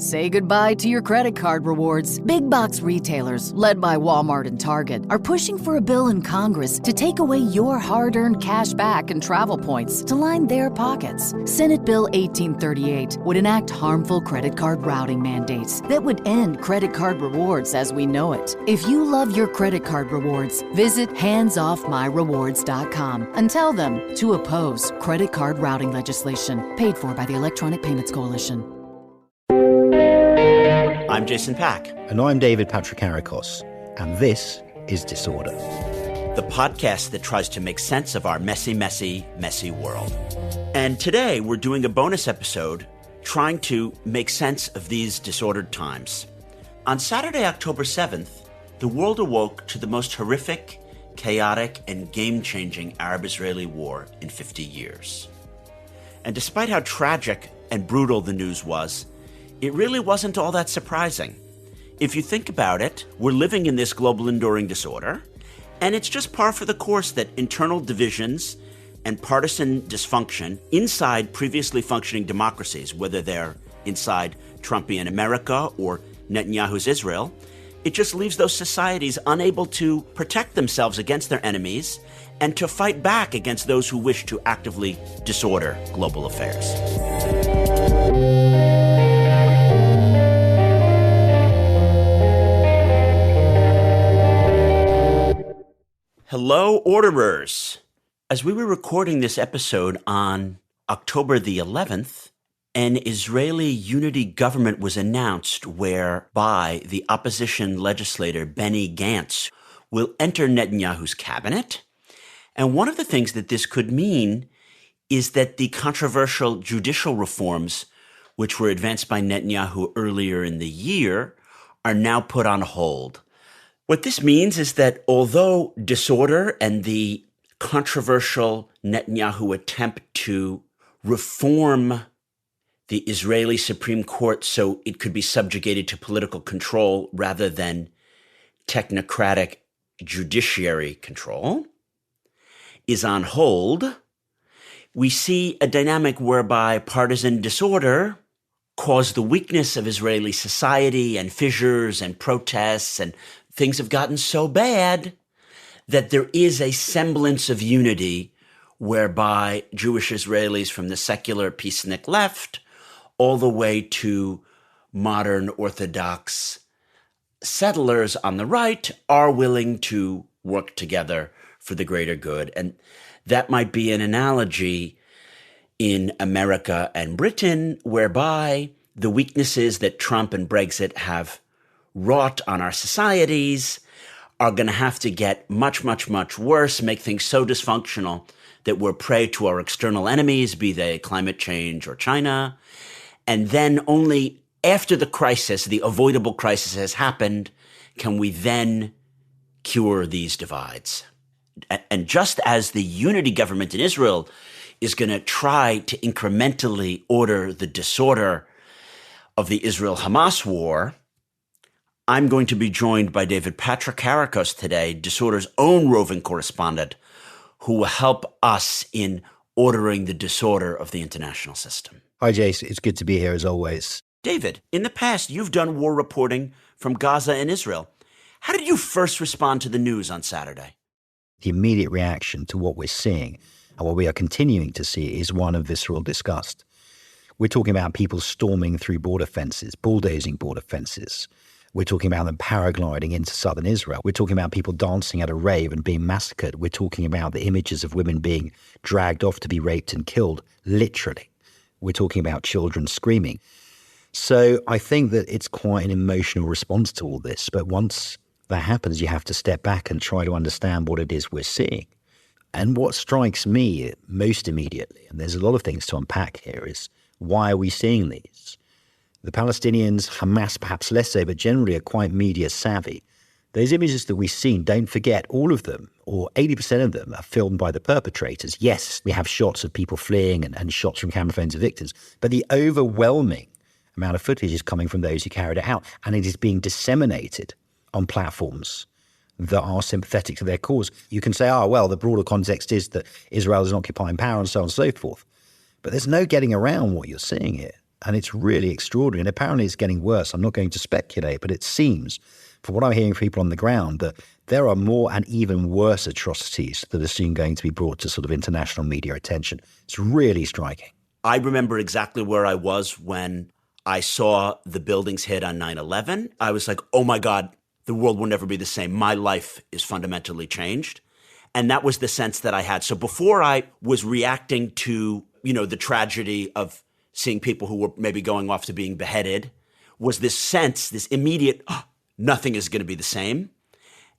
Say goodbye to your credit card rewards. Big box retailers, led by Walmart and Target, are pushing for a bill in Congress to take away your hard-earned cash back and travel points to line their pockets. Senate Bill 1838 would enact harmful credit card routing mandates that would end credit card rewards as we know it. If you love your credit card rewards, visit handsoffmyrewards.com and tell them to oppose credit card routing legislation paid for by the Electronic Payments Coalition. I'm Jason Pack. And I'm David Patrikarakos. And this is Disorder, the podcast that tries to make sense of our messy, messy, messy world. And today we're doing a bonus episode trying to make sense of these disordered times. On Saturday, October 7th, the world awoke to the most horrific, chaotic, and game-changing Arab-Israeli war in 50 years. And despite how tragic and brutal the news was, it really wasn't all that surprising. If you think about it, we're living in this global enduring disorder, and it's just par for the course that internal divisions and partisan dysfunction inside previously functioning democracies, whether they're inside Trumpian America or Netanyahu's Israel, it just leaves those societies unable to protect themselves against their enemies and to fight back against those who wish to actively disorder global affairs. Hello, orderers. As we were recording this episode on October the 11th, an Israeli unity government was announced whereby the opposition legislator Benny Gantz will enter Netanyahu's cabinet. And one of the things that this could mean is that the controversial judicial reforms, which were advanced by Netanyahu earlier in the year, are now put on hold. What this means is that although disorder and the controversial Netanyahu attempt to reform the Israeli Supreme Court so it could be subjugated to political control rather than technocratic judiciary control is on hold, we see a dynamic whereby partisan disorder caused the weakness of Israeli society and fissures and protests, and things have gotten so bad that there is a semblance of unity whereby Jewish Israelis from the secular peacenik left all the way to modern Orthodox settlers on the right are willing to work together for the greater good. And that might be an analogy in America and Britain, whereby the weaknesses that Trump and Brexit have wrought on our societies are going to have to get much, much, much worse, make things so dysfunctional that we're prey to our external enemies, be they climate change or China. And then only after the crisis, the avoidable crisis has happened, can we then cure these divides. And just as the unity government in Israel is going to try to incrementally order the disorder of the Israel-Hamas war, I'm going to be joined by David Patrikarakos today, Disorder's own roving correspondent, who will help us in ordering the disorder of the international system. Hi, Jace. It's good to be here as always. David, in the past, you've done war reporting from Gaza and Israel. How did you first respond to the news on Saturday? The immediate reaction to what we're seeing and what we are continuing to see is one of visceral disgust. We're talking about people storming through border fences, bulldozing border fences. We're talking about them paragliding into southern Israel. We're talking about people dancing at a rave and being massacred. We're talking about the images of women being dragged off to be raped and killed, literally. We're talking about children screaming. So I think that it's quite an emotional response to all this. But once that happens, you have to step back and try to understand what it is we're seeing. And what strikes me most immediately, and there's a lot of things to unpack here, is why are we seeing these? The Palestinians, Hamas perhaps less so, but generally are quite media savvy. Those images that we've seen, don't forget, all of them, or 80% of them, are filmed by the perpetrators. Yes, we have shots of people fleeing and shots from camera phones of victims, but the overwhelming amount of footage is coming from those who carried it out, and it is being disseminated on platforms that are sympathetic to their cause. You can say, well, the broader context is that Israel is an occupying power and so on and so forth. But there's no getting around what you're seeing here. And it's really extraordinary. And apparently it's getting worse. I'm not going to speculate, but it seems, from what I'm hearing from people on the ground, that there are more and even worse atrocities that are soon going to be brought to sort of international media attention. It's really striking. I remember exactly where I was when I saw the buildings hit on 9/11. I was like, oh my God, the world will never be the same. My life is fundamentally changed. And that was the sense that I had. So before I was reacting to, the tragedy of seeing people who were maybe going off to being beheaded, was this sense, this immediate, nothing is going to be the same.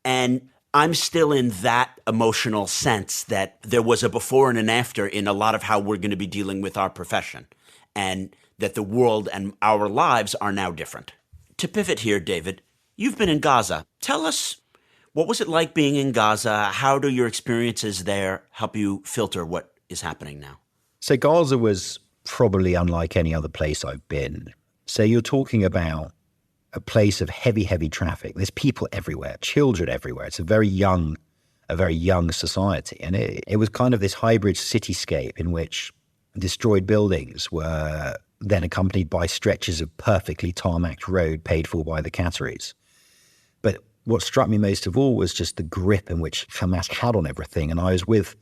And I'm still in that emotional sense that there was a before and an after in a lot of how we're going to be dealing with our profession, and that the world and our lives are now different. To pivot here, David, you've been in Gaza. Tell us, what was it like being in Gaza? How do your experiences there help you filter what is happening now? So Gaza was probably unlike any other place I've been. So you're talking about a place of heavy, heavy traffic. There's people everywhere, children everywhere. It's a very young society. And it was kind of this hybrid cityscape in which destroyed buildings were then accompanied by stretches of perfectly tarmacked road paid for by the Qataris. But what struck me most of all was just the grip in which Hamas had on everything. And I was with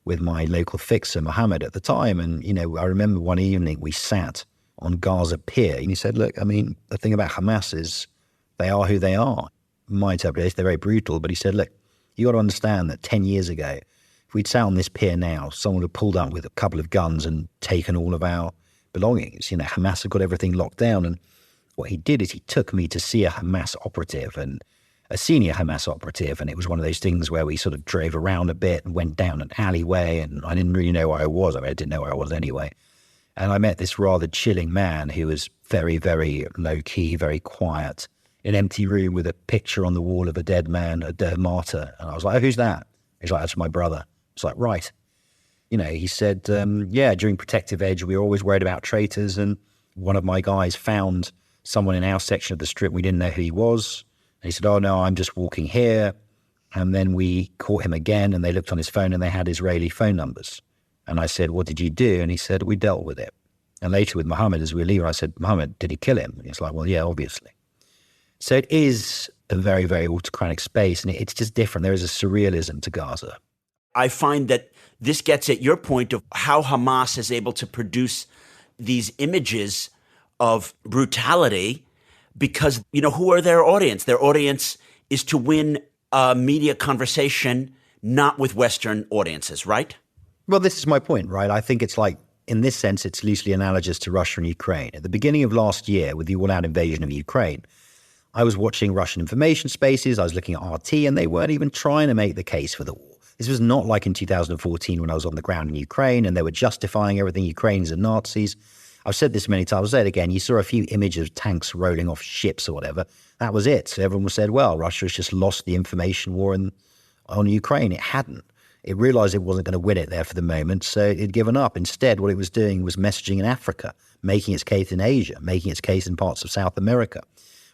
my local fixer, Mohammed, at the time. And, I remember one evening we sat on Gaza Pier, and he said, look, I mean, the thing about Hamas is they are who they are. My interpretation, they're very brutal, but he said, look, you got to understand that 10 years ago, if we'd sat on this pier now, someone would have pulled up with a couple of guns and taken all of our belongings. Hamas had got everything locked down. And what he did is he took me to see a Hamas operative, and a senior Hamas operative. And it was one of those things where we sort of drove around a bit and went down an alleyway, and I didn't really know where I was. I mean, I didn't know where I was anyway. And I met this rather chilling man who was very, very low-key, very quiet, an empty room with a picture on the wall of a dead man, a dead martyr. And I was like, oh, who's that? He's like, that's my brother. It's like, right. He said, during Protective Edge, we were always worried about traitors. And one of my guys found someone in our section of the strip. We didn't know who he was. And he said, oh, no, I'm just walking here. And then we caught him again, and they looked on his phone, and they had Israeli phone numbers. And I said, what did you do? And he said, we dealt with it. And later with Mohammed, as we were leaving, I said, Mohammed, did he kill him? And he's like, well, yeah, obviously. So it is a very, very autocratic space, and it's just different. There is a surrealism to Gaza. I find that this gets at your point of how Hamas is able to produce these images of brutality because, who are their audience? Their audience is to win a media conversation, not with Western audiences, right? Well, this is my point, right? I think it's like, in this sense, it's loosely analogous to Russia and Ukraine. At the beginning of last year, with the all-out invasion of Ukraine, I was watching Russian information spaces, I was looking at RT, and they weren't even trying to make the case for the war. This was not like in 2014 when I was on the ground in Ukraine and they were justifying everything, Ukrainians and Nazis. I've said this many times, I'll say it again, you saw a few images of tanks rolling off ships or whatever. That was it. So everyone said, well, Russia's just lost the information war on Ukraine. It hadn't. It realized it wasn't going to win it there for the moment, so it had given up. Instead, what it was doing was messaging in Africa, making its case in Asia, making its case in parts of South America,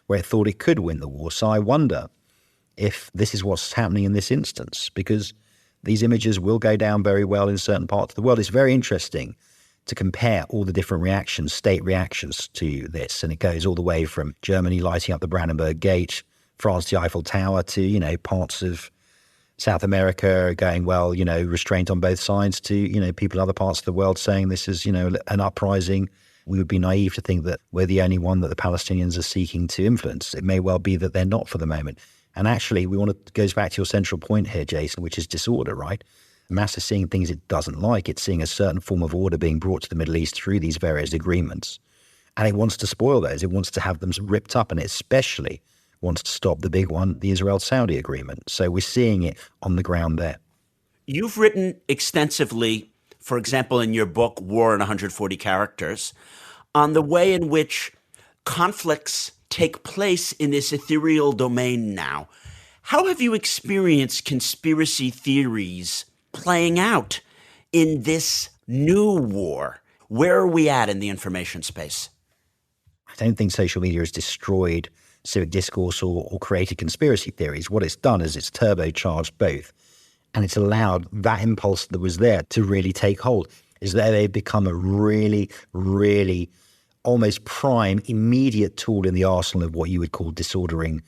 where it thought it could win the war. So I wonder if this is what's happening in this instance, because these images will go down very well in certain parts of the world. It's very interesting to compare all the different reactions, state reactions to this, and it goes all the way from Germany lighting up the Brandenburg Gate, France the Eiffel Tower, to, parts of South America going, well, restraint on both sides, to, people in other parts of the world saying this is, an uprising. We would be naive to think that we're the only one that the Palestinians are seeking to influence. It may well be that they're not for the moment. And actually, it goes back to your central point here, Jason, which is disorder, right? Hamas is seeing things it doesn't like. It's seeing a certain form of order being brought to the Middle East through these various agreements. And it wants to spoil those. It wants to have them ripped up, and it especially wants to stop the big one, the Israel-Saudi agreement. So we're seeing it on the ground there. You've written extensively, for example, in your book, War in 140 Characters, on the way in which conflicts take place in this ethereal domain now. How have you experienced conspiracy theories playing out in this new war? Where are we at in the information space? I don't think social media has destroyed civic discourse or created conspiracy theories. What it's done is it's turbocharged both. And it's allowed that impulse that was there to really take hold. Is that they've become a really, really almost prime, immediate tool in the arsenal of what you would call disordering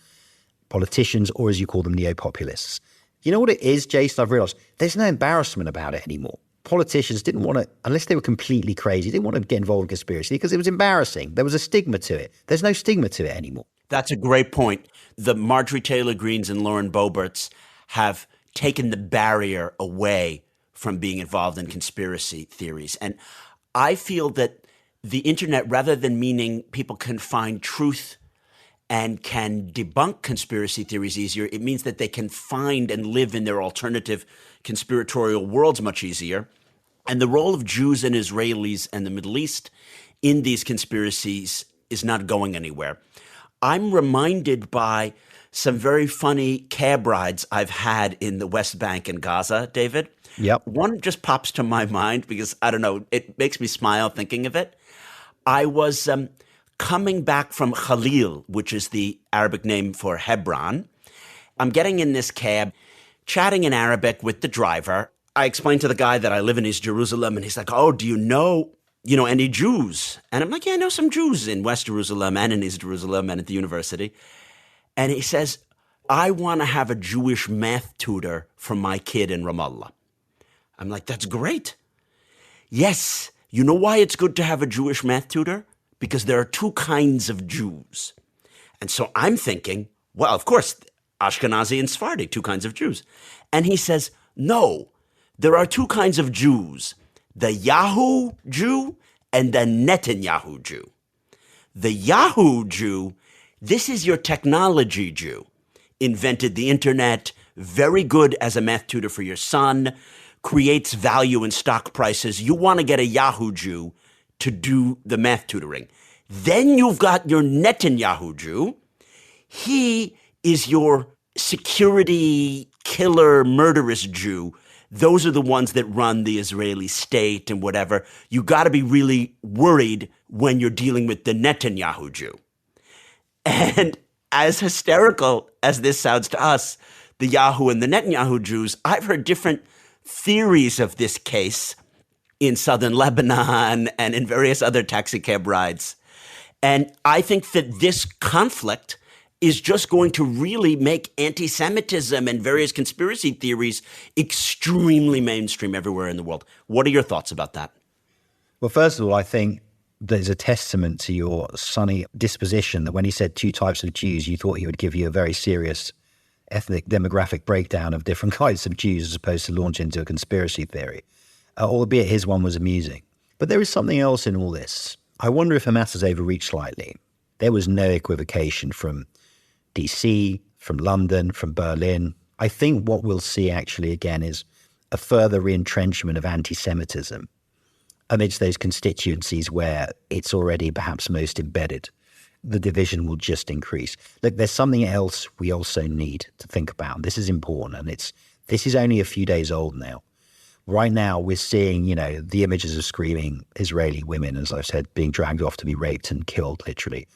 politicians, or as you call them, neo-populists. You know what it is, Jason? I've realized there's no embarrassment about it anymore. Politicians didn't want to, unless they were completely crazy, didn't want to get involved in conspiracy because it was embarrassing. There was a stigma to it. There's no stigma to it anymore. That's a great point. The Marjorie Taylor Greenes and Lauren Boeberts have taken the barrier away from being involved in conspiracy theories. And I feel that the internet, rather than meaning people can find truth and can debunk conspiracy theories easier, it means that they can find and live in their alternative conspiratorial worlds much easier. And the role of Jews and Israelis and the Middle East in these conspiracies is not going anywhere. I'm reminded by some very funny cab rides I've had in the West Bank and Gaza, David. Yep. One just pops to my mind because, I don't know, it makes me smile thinking of it. I was coming back from Khalil, which is the Arabic name for Hebron. I'm getting in this cab, chatting in Arabic with the driver. I explained to the guy that I live in East Jerusalem, and he's like, oh, do you know any Jews? And I'm like, yeah, I know some Jews in West Jerusalem and in East Jerusalem and at the university. And he says, I want to have a Jewish math tutor for my kid in Ramallah. I'm like, that's great. Yes. You know why it's good to have a Jewish math tutor? Because there are two kinds of Jews. And so I'm thinking, well, of course, Ashkenazi and Sephardi, two kinds of Jews. And he says, no, there are two kinds of Jews, the Yahoo Jew and the Netanyahu Jew. The Yahoo Jew, this is your technology Jew. Invented the internet, very good as a math tutor for your son, creates value in stock prices. You want to get a Yahoo Jew to do the math tutoring. Then you've got your Netanyahu Jew. He is your security killer, murderous Jew. Those are the ones that run the Israeli state and whatever. You got to be really worried when you're dealing with the Netanyahu Jew. And as hysterical as this sounds to us, the Yahoo and the Netanyahu Jews, I've heard different theories of this case in southern Lebanon and in various other taxicab rides. And I think that this conflict is just going to really make anti-Semitism and various conspiracy theories extremely mainstream everywhere in the world. What are your thoughts about that? Well, first of all, I think there's a testament to your sunny disposition that when he said two types of Jews, you thought he would give you a very serious ethnic demographic breakdown of different kinds of Jews as opposed to launch into a conspiracy theory, albeit his one was amusing. But there is something else in all this. I wonder if Hamas has overreached slightly. There was no equivocation from DC, from London, from Berlin. I think what we'll see actually again is a further re-entrenchment of anti-Semitism amidst those constituencies where it's already perhaps most embedded. The division will just increase. Look, there's something else we also need to think about. This is important, and this is only a few days old now. Right now, we're seeing, the images of screaming Israeli women, as I've said, being dragged off to be raped and killed, literally.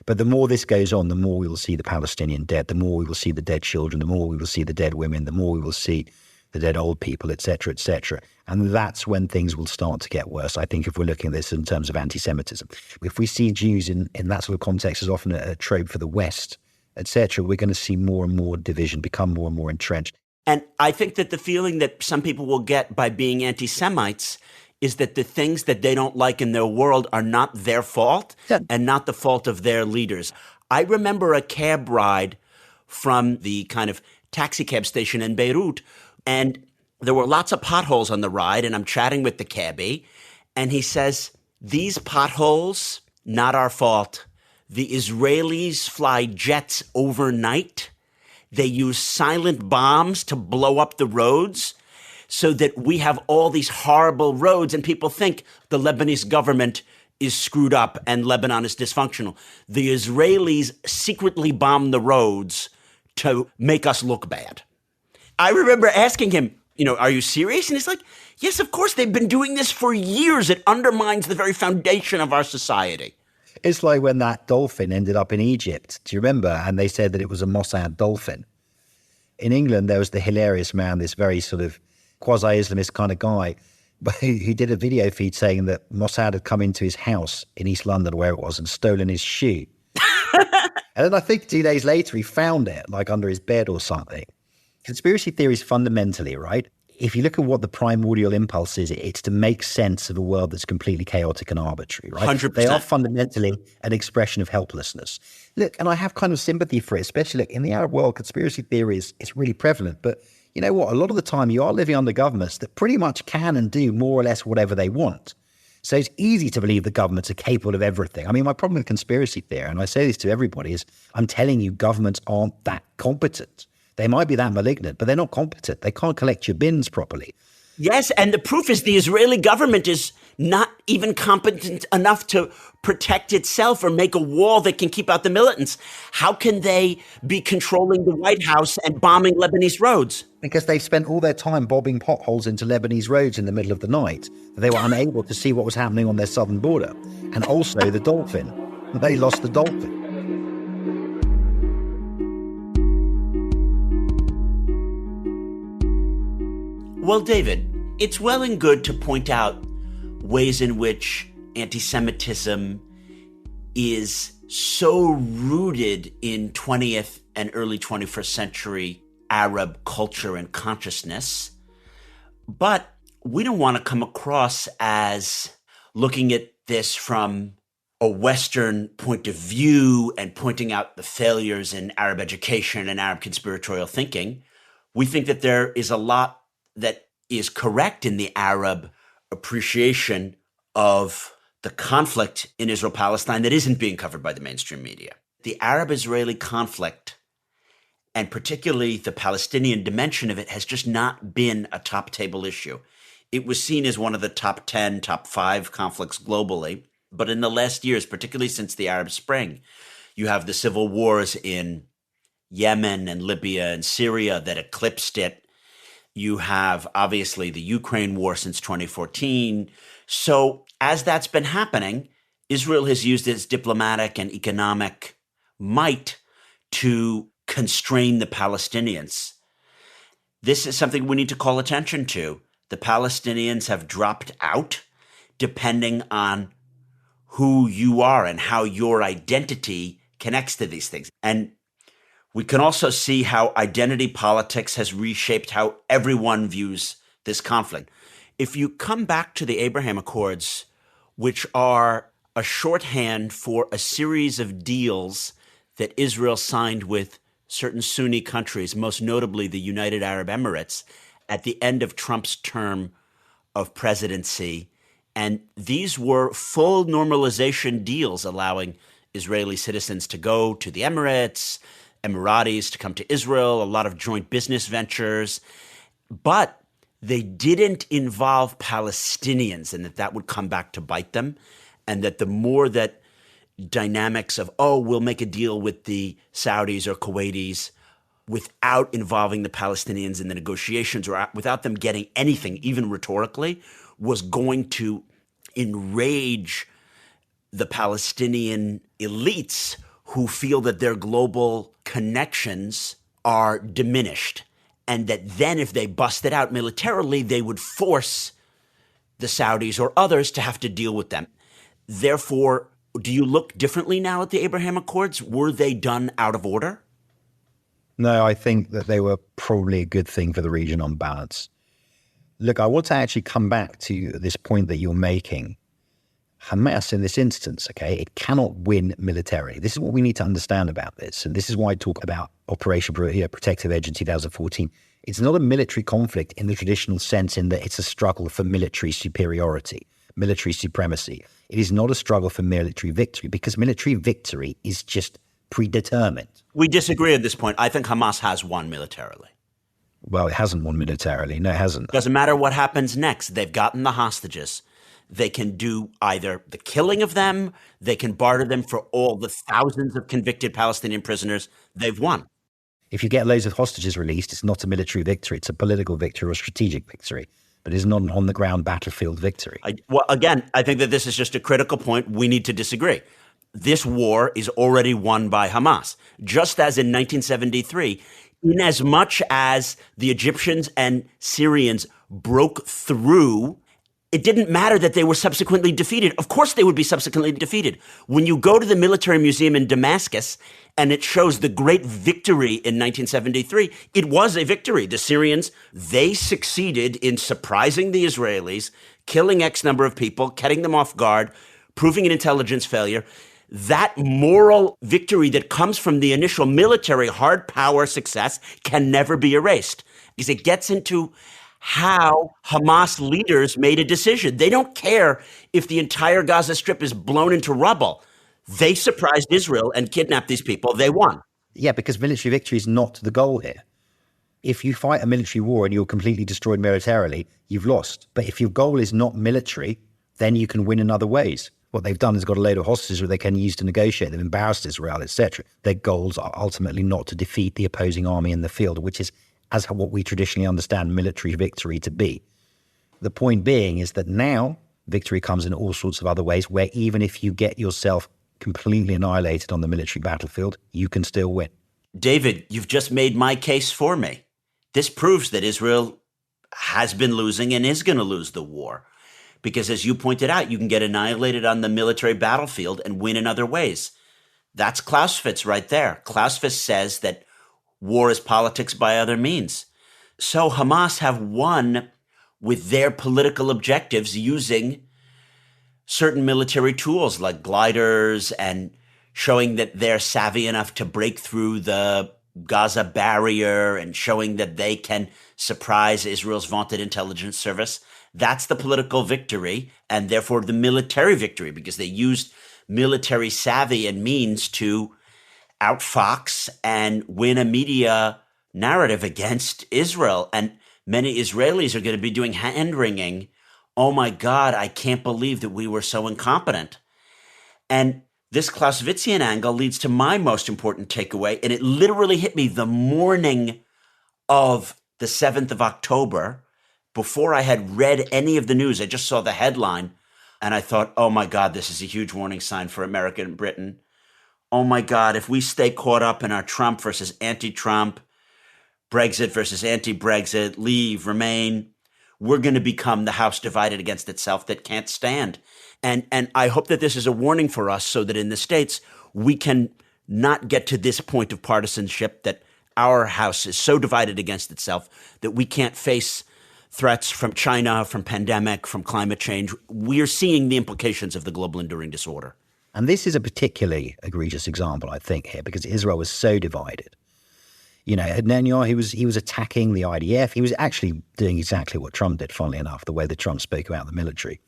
But the more this goes on, the more we will see the Palestinian dead, the more we will see the dead children, the more we will see the dead women, the more we will see the dead old people, et cetera, et cetera. And that's when things will start to get worse, I think, if we're looking at this in terms of anti-Semitism. If we see Jews in that sort of context as often a trope for the West, et cetera, we're going to see more and more division become more and more entrenched. And I think that the feeling that some people will get by being anti-Semites is that the things that they don't like in their world are not their fault and not the fault of their leaders. I remember a cab ride from the kind of taxi cab station in Beirut, and there were lots of potholes on the ride, and I'm chatting with the cabbie, and he says, these potholes, not our fault. The Israelis fly jets overnight. They use silent bombs to blow up the roads so that we have all these horrible roads, and people think the Lebanese government is screwed up and Lebanon is dysfunctional. The Israelis secretly bomb the roads to make us look bad. I remember asking him, are you serious? And he's like, yes, of course. They've been doing this for years. It undermines the very foundation of our society. It's like when that dolphin ended up in Egypt. Do you remember? And they said that it was a Mossad dolphin. In England, there was the hilarious man, this very sort of quasi-Islamist kind of guy, But he did a video feed saying that Mossad had come into his house in East London, where it was, and stolen his shoe. And then I think 2 days later, he found it like under his bed or something. Conspiracy theories fundamentally, right? If you look at what the primordial impulse is, it's to make sense of a world that's completely chaotic and arbitrary, right? 100%. They are fundamentally an expression of helplessness. Look, and I have kind of sympathy for it, especially look, in the Arab world, conspiracy theories is really prevalent. But you know what? A lot of the time you are living under governments that pretty much can and do more or less whatever they want. So it's easy to believe the governments are capable of everything. I mean, my problem with conspiracy theory, and I say this to everybody, is I'm telling you governments aren't that competent. They might be that malignant, but they're not competent. They can't collect your bins properly. Yes, and the proof is the Israeli government is not even competent enough to protect itself or make a wall that can keep out the militants. How can they be controlling the White House and bombing Lebanese roads? Because they've spent all their time bobbing potholes into Lebanese roads in the middle of the night. They were unable to see what was happening on their southern border. And also the dolphin. They lost the dolphin. Well, David, it's well and good to point out ways in which anti-Semitism is so rooted in 20th and early 21st century Arab culture and consciousness. But we don't want to come across as looking at this from a Western point of view and pointing out the failures in Arab education and Arab conspiratorial thinking. We think that there is a lot that is correct in the Arab appreciation of the conflict in Israel-Palestine that isn't being covered by the mainstream media. The Arab-Israeli conflict, and particularly the Palestinian dimension of it, has just not been a top table issue. It was seen as one of the top 10, top 5 conflicts globally. But in the last years, particularly since the Arab Spring, you have the civil wars in Yemen and Libya and Syria that eclipsed it. You have, obviously, the Ukraine war since 2014. So as that's been happening, Israel has used its diplomatic and economic might to constrain the Palestinians. This is something we need to call attention to. The Palestinians have dropped out depending on who you are and how your identity connects to these things. And we can also see how identity politics has reshaped how everyone views this conflict. If you come back to the Abraham Accords, which are a shorthand for a series of deals that Israel signed with certain Sunni countries, most notably the United Arab Emirates, at the end of Trump's term of presidency. And these were full normalization deals allowing Israeli citizens to go to the Emirates, Emiratis to come to Israel, a lot of joint business ventures. But they didn't involve Palestinians, and that would come back to bite them. And that the more that dynamics of, we'll make a deal with the Saudis or Kuwaitis without involving the Palestinians in the negotiations or without them getting anything, even rhetorically, was going to enrage the Palestinian elites who feel that their global connections are diminished. And that then if they bust it out militarily, they would force the Saudis or others to have to deal with them. Therefore, do you look differently now at the Abraham Accords? Were they done out of order? No, I think that they were probably a good thing for the region on balance. Look, I want to actually come back to this point that you're making. Hamas in this instance, okay, it cannot win militarily. This is what we need to understand about this. And this is why I talk about Operation Protective Edge in 2014. It's not a military conflict in the traditional sense in that it's a struggle for military superiority, military supremacy. It is not a struggle for military victory because military victory is just predetermined. We disagree at this point. I think Hamas has won militarily. Well, it hasn't won militarily. No, it hasn't. Doesn't matter what happens next. They've gotten the hostages. They can do either the killing of them, they can barter them for all the thousands of convicted Palestinian prisoners. They've won. If you get loads of hostages released, it's not a military victory. It's a political victory or a strategic victory. But it's not an on-the-ground battlefield victory. Again, I think that this is just a critical point. We need to disagree. This war is already won by Hamas, just as in 1973, in as much as the Egyptians and Syrians broke through it didn't matter that they were subsequently defeated. Of course they would be subsequently defeated. When you go to the military museum in Damascus and it shows the great victory in 1973, it was a victory. The Syrians, they succeeded in surprising the Israelis, killing X number of people, cutting them off guard, proving an intelligence failure. That moral victory that comes from the initial military hard power success can never be erased, because it gets into how Hamas leaders made a decision. They don't care if the entire Gaza Strip is blown into rubble. They surprised Israel and kidnapped these people. They won. Yeah, because military victory is not the goal here. If you fight a military war and you're completely destroyed militarily, you've lost. But if your goal is not military, then you can win in other ways. What they've done is got a load of hostages that they can use to negotiate. They've embarrassed Israel, etc. Their goals are ultimately not to defeat the opposing army in the field, which is as what we traditionally understand military victory to be. The point being is that now victory comes in all sorts of other ways, where even if you get yourself completely annihilated on the military battlefield, you can still win. David, you've just made my case for me. This proves that Israel has been losing and is going to lose the war. Because as you pointed out, you can get annihilated on the military battlefield and win in other ways. That's Clausewitz right there. Clausewitz says that war is politics by other means. So Hamas have won with their political objectives using certain military tools like gliders and showing that they're savvy enough to break through the Gaza barrier and showing that they can surprise Israel's vaunted intelligence service. That's the political victory and therefore the military victory, because they used military savvy and means to outfox and win a media narrative against Israel. And many Israelis are going to be doing hand-wringing. Oh my God, I can't believe that we were so incompetent. And this Clausewitzian angle leads to my most important takeaway. And it literally hit me the morning of the 7th of October. Before I had read any of the news, I just saw the headline and I thought, oh my God, this is a huge warning sign for America and Britain. Oh my God, if we stay caught up in our Trump versus anti-Trump, Brexit versus anti-Brexit, leave, remain, we're going to become the house divided against itself that can't stand. And I hope that this is a warning for us so that in the States, we can not get to this point of partisanship, that our house is so divided against itself that we can't face threats from China, from pandemic, from climate change. We are seeing the implications of the global enduring disorder. And this is a particularly egregious example, I think, here, because Israel was so divided. You know, Netanyahu, he was attacking the IDF. He was actually doing exactly what Trump did, funnily enough, the way that Trump spoke about the military.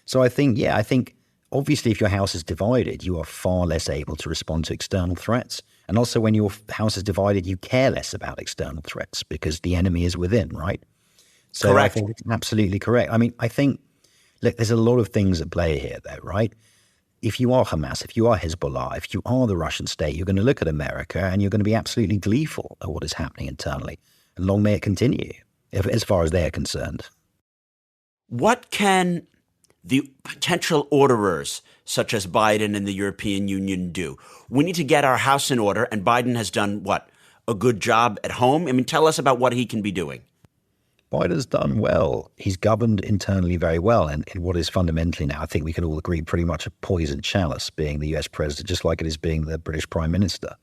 So I think obviously if your house is divided, you are far less able to respond to external threats. And also when your house is divided, you care less about external threats because the enemy is within, right? So correct. I think it's absolutely correct. I mean, I think, look, there's a lot of things at play here, though, right? If you are Hamas, if you are Hezbollah, if you are the Russian state, you're going to look at America and you're going to be absolutely gleeful at what is happening internally. And long may it continue, as far as they're concerned. What can the potential orderers, such as Biden and the European Union, do? We need to get our house in order, and Biden has done, what, a good job at home? I mean, tell us about what he can be doing. Biden's done well. He's governed internally very well. And in what is fundamentally now, I think we can all agree, pretty much a poisoned chalice, being the US president, just like it is being the British prime minister.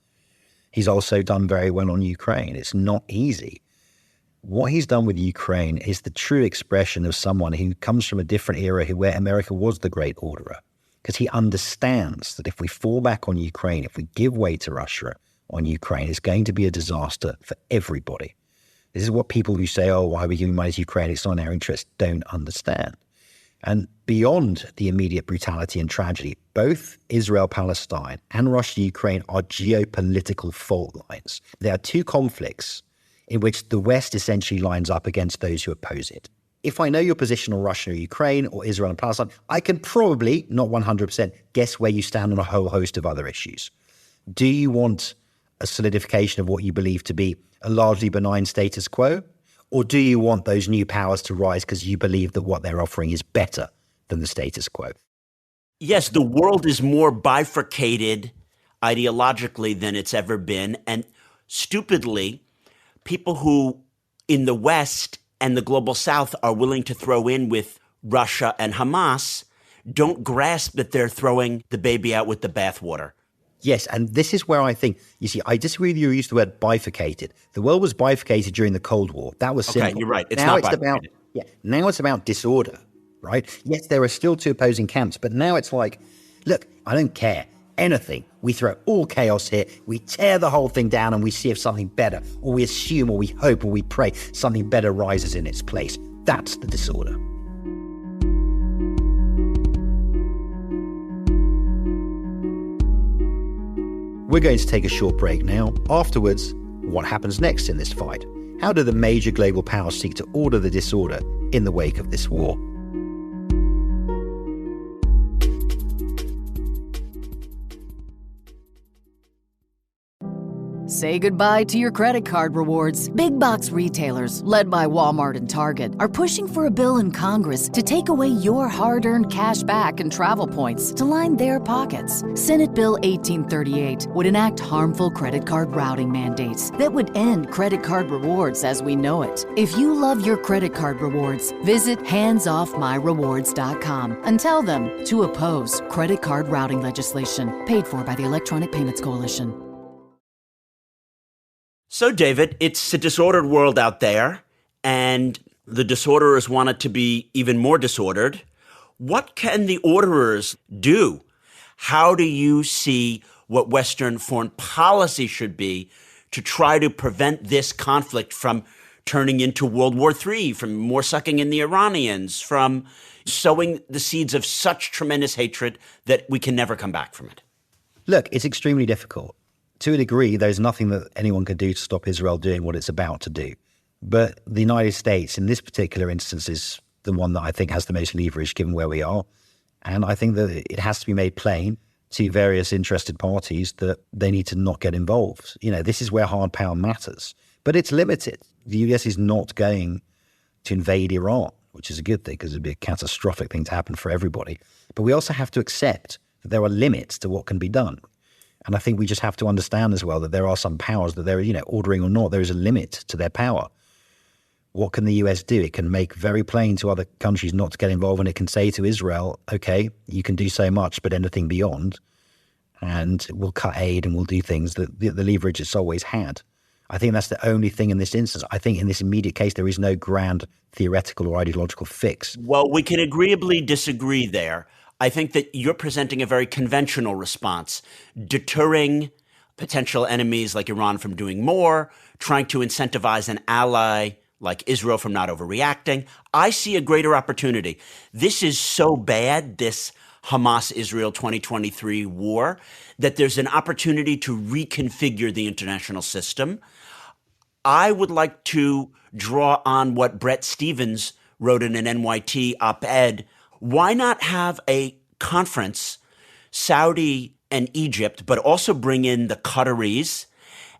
He's also done very well on Ukraine. It's not easy. What he's done with Ukraine is the true expression of someone who comes from a different era where America was the great orderer. Because he understands that if we fall back on Ukraine, if we give way to Russia on Ukraine, it's going to be a disaster for everybody. This is what people who say, oh, why are we giving money to Ukraine? It's not in our interest, don't understand. And beyond the immediate brutality and tragedy, both Israel-Palestine and Russia-Ukraine are geopolitical fault lines. There are two conflicts in which the West essentially lines up against those who oppose it. If I know your position on Russia or Ukraine or Israel and Palestine, I can probably, not 100%, guess where you stand on a whole host of other issues. Do you want a solidification of what you believe to be a largely benign status quo? Or do you want those new powers to rise because you believe that what they're offering is better than the status quo? Yes, the world is more bifurcated ideologically than it's ever been. And stupidly, people who in the West and the global South are willing to throw in with Russia and Hamas don't grasp that they're throwing the baby out with the bathwater. Yes, and this is where I think, you see, I disagree with you. You used the word bifurcated. The world was bifurcated during the Cold War. That was simple. Okay, you're right. It's now not it's bifurcated. now it's about disorder, right? Yes, there are still two opposing camps, but now it's like, look, I don't care. Anything. We throw all chaos here. We tear the whole thing down and we see if something better, or we assume, or we hope, or we pray something better rises in its place. That's the disorder. We're going to take a short break now. Afterwards, what happens next in this fight? How do the major global powers seek to order the disorder in the wake of this war? Say goodbye to your credit card rewards. Big box retailers, led by Walmart and Target, are pushing for a bill in Congress to take away your hard-earned cash back and travel points to line their pockets. Senate Bill 1838 would enact harmful credit card routing mandates that would end credit card rewards as we know it. If you love your credit card rewards, visit handsoffmyrewards.com and tell them to oppose credit card routing legislation paid for by the Electronic Payments Coalition. So, David, it's a disordered world out there, and the disorderers want it to be even more disordered. What can the orderers do? How do you see what Western foreign policy should be to try to prevent this conflict from turning into World War III, from more sucking in the Iranians, from sowing the seeds of such tremendous hatred that we can never come back from it? Look, it's extremely difficult. To a degree, there's nothing that anyone can do to stop Israel doing what it's about to do. But the United States, in this particular instance, is the one that I think has the most leverage given where we are. And I think that it has to be made plain to various interested parties that they need to not get involved. You know, this is where hard power matters. But it's limited. The US is not going to invade Iran, which is a good thing because it'd be a catastrophic thing to happen for everybody. But we also have to accept that there are limits to what can be done. And I think we just have to understand as well that there are some powers that they're, ordering or not, there is a limit to their power. What can the US do? It can make very plain to other countries not to get involved, and it can say to Israel, okay, you can do so much, but anything beyond, and we'll cut aid and we'll do things that the leverage it's always had. I think that's the only thing in this instance. I think in this immediate case, there is no grand theoretical or ideological fix. Well, we can agreeably disagree there. I think that you're presenting a very conventional response, deterring potential enemies like Iran from doing more, trying to incentivize an ally like Israel from not overreacting. I see a greater opportunity. This is so bad, this Hamas-Israel 2023 war, that there's an opportunity to reconfigure the international system. I would like to draw on what Bret Stephens wrote in an NYT op-ed. Why not have a conference, Saudi and Egypt, but also bring in the Qataris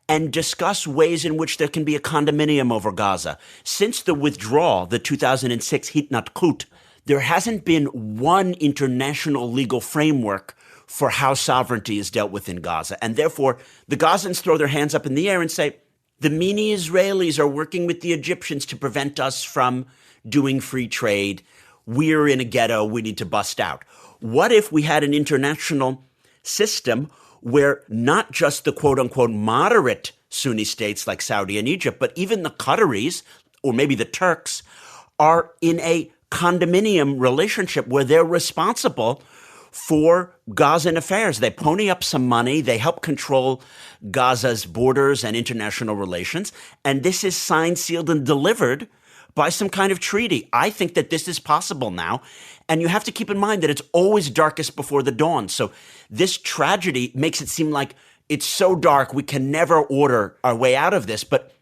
and discuss ways in which there can be a condominium over Gaza? Since the withdrawal, the 2006 Hitnatkut, there hasn't been one international legal framework for how sovereignty is dealt with in Gaza. And therefore, the Gazans throw their hands up in the air and say, the meanie Israelis are working with the Egyptians to prevent us from doing free trade. We're in a ghetto. We need to bust out. What if we had an international system where not just the quote unquote moderate Sunni states like Saudi and Egypt, but even the Qataris or maybe the Turks are in a condominium relationship where they're responsible for Gazan affairs. They pony up some money. They help control Gaza's borders and international relations. And this is signed, sealed, and delivered by some kind of treaty. I think that this is possible now. And you have to keep in mind that it's always darkest before the dawn. So this tragedy makes it seem like it's so dark we can never order our way out of this. But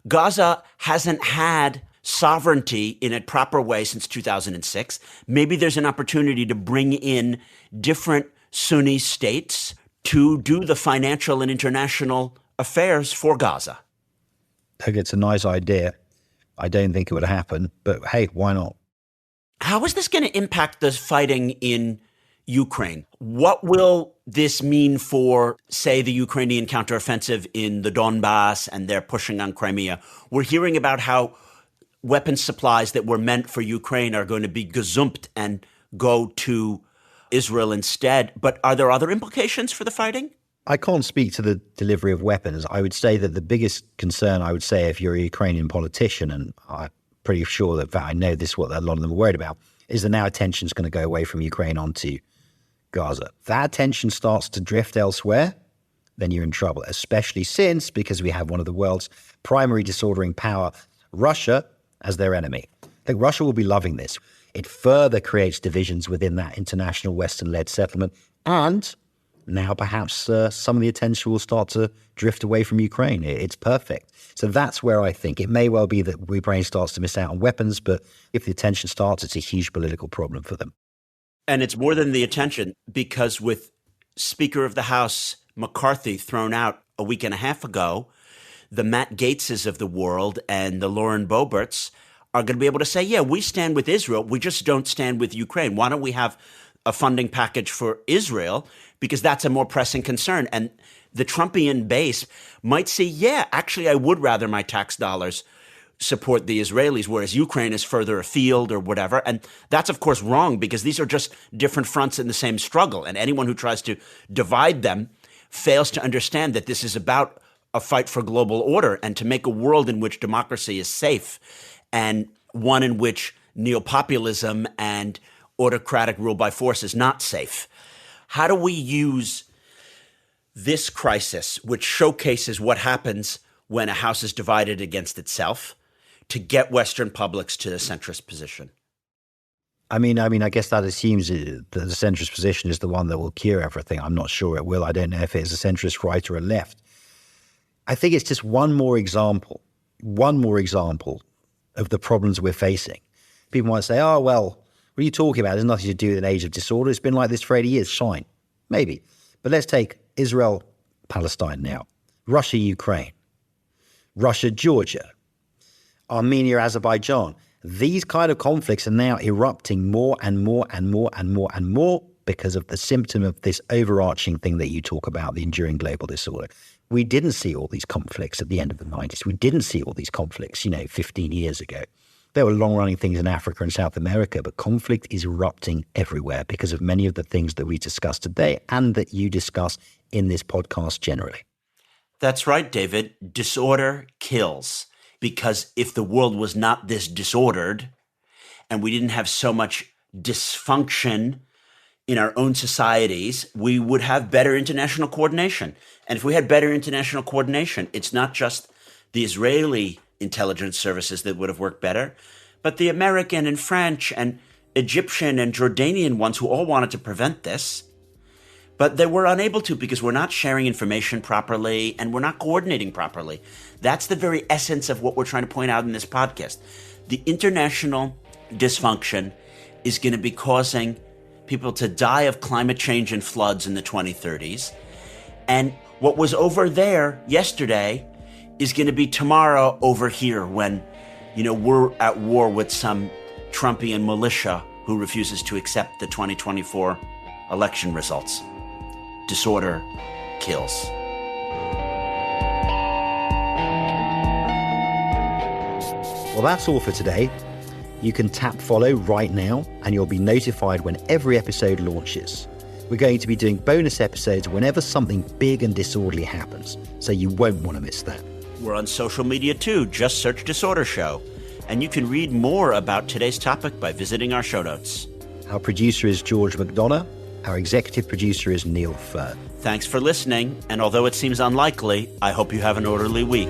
Gaza hasn't had sovereignty in a proper way since 2006. Maybe there's an opportunity to bring in different Sunni states to do the financial and international affairs for Gaza. I think it's a nice idea. I don't think it would happen, but hey, why not? How is this going to impact the fighting in Ukraine? What will this mean for, say, the Ukrainian counteroffensive in the Donbass and their pushing on Crimea? We're hearing about how weapon supplies that were meant for Ukraine are going to be gazumped and go to Israel instead. But are there other implications for the fighting? I can't speak to the delivery of weapons. I would say that the biggest concern, I would say, if you're a Ukrainian politician, and I'm pretty sure that I know this is what a lot of them are worried about, is that now attention is going to go away from Ukraine onto Gaza. If that attention starts to drift elsewhere, then you're in trouble, especially since, because we have one of the world's primary disordering power, Russia, as their enemy. I think Russia will be loving this. It further creates divisions within that international Western-led settlement, and now perhaps some of the attention will start to drift away from Ukraine. It's perfect. So that's where I think it may well be that Ukraine starts to miss out on weapons, but if the attention starts, it's a huge political problem for them. And it's more than the attention, because with Speaker of the House McCarthy thrown out a week and a half ago, the Matt Gaetzes of the world and the Lauren Boeberts are going to be able to say, yeah, we stand with Israel. We just don't stand with Ukraine. Why don't we have a funding package for Israel? Because that's a more pressing concern. And the Trumpian base might say, yeah, actually, I would rather my tax dollars support the Israelis, whereas Ukraine is further afield or whatever. And that's, of course, wrong, because these are just different fronts in the same struggle. And anyone who tries to divide them fails to understand that this is about a fight for global order and to make a world in which democracy is safe and one in which neopopulism and autocratic rule by force is not safe. How do we use this crisis, which showcases what happens when a house is divided against itself, to get Western publics to a centrist position? I mean, I guess that assumes that the centrist position is the one that will cure everything. I'm not sure it will. I don't know if it's a centrist right or a left. I think it's just one more example of the problems we're facing. People might say, oh, well, what are you talking about? There's nothing to do with an age of disorder. It's been like this for 80 years. Fine, maybe. But let's take Israel, Palestine now, Russia, Ukraine, Russia, Georgia, Armenia, Azerbaijan. These kind of conflicts are now erupting more and more and more and more and more because of the symptom of this overarching thing that you talk about, the enduring global disorder. We didn't see all these conflicts at the end of the 90s. We didn't see all these conflicts, 15 years ago. There were long-running things in Africa and South America, but conflict is erupting everywhere because of many of the things that we discussed today and that you discuss in this podcast generally. That's right, David. Disorder kills. Because if the world was not this disordered and we didn't have so much dysfunction in our own societies, we would have better international coordination. And if we had better international coordination, it's not just the Israeli intelligence services that would have worked better, but the American and French and Egyptian and Jordanian ones who all wanted to prevent this. But they were unable to because we're not sharing information properly and we're not coordinating properly. That's the very essence of what we're trying to point out in this podcast. The international dysfunction is going to be causing people to die of climate change and floods in the 2030s. And what was over there yesterday is going to be tomorrow over here when, we're at war with some Trumpian militia who refuses to accept the 2024 election results. Disorder kills. Well, that's all for today. You can tap follow right now and you'll be notified when every episode launches. We're going to be doing bonus episodes whenever something big and disorderly happens, so you won't want to miss that. We're on social media too. Just search Disorder Show. And you can read more about today's topic by visiting our show notes. Our producer is George McDonough. Our executive producer is Neil Fern. Thanks for listening. And although it seems unlikely, I hope you have an orderly week.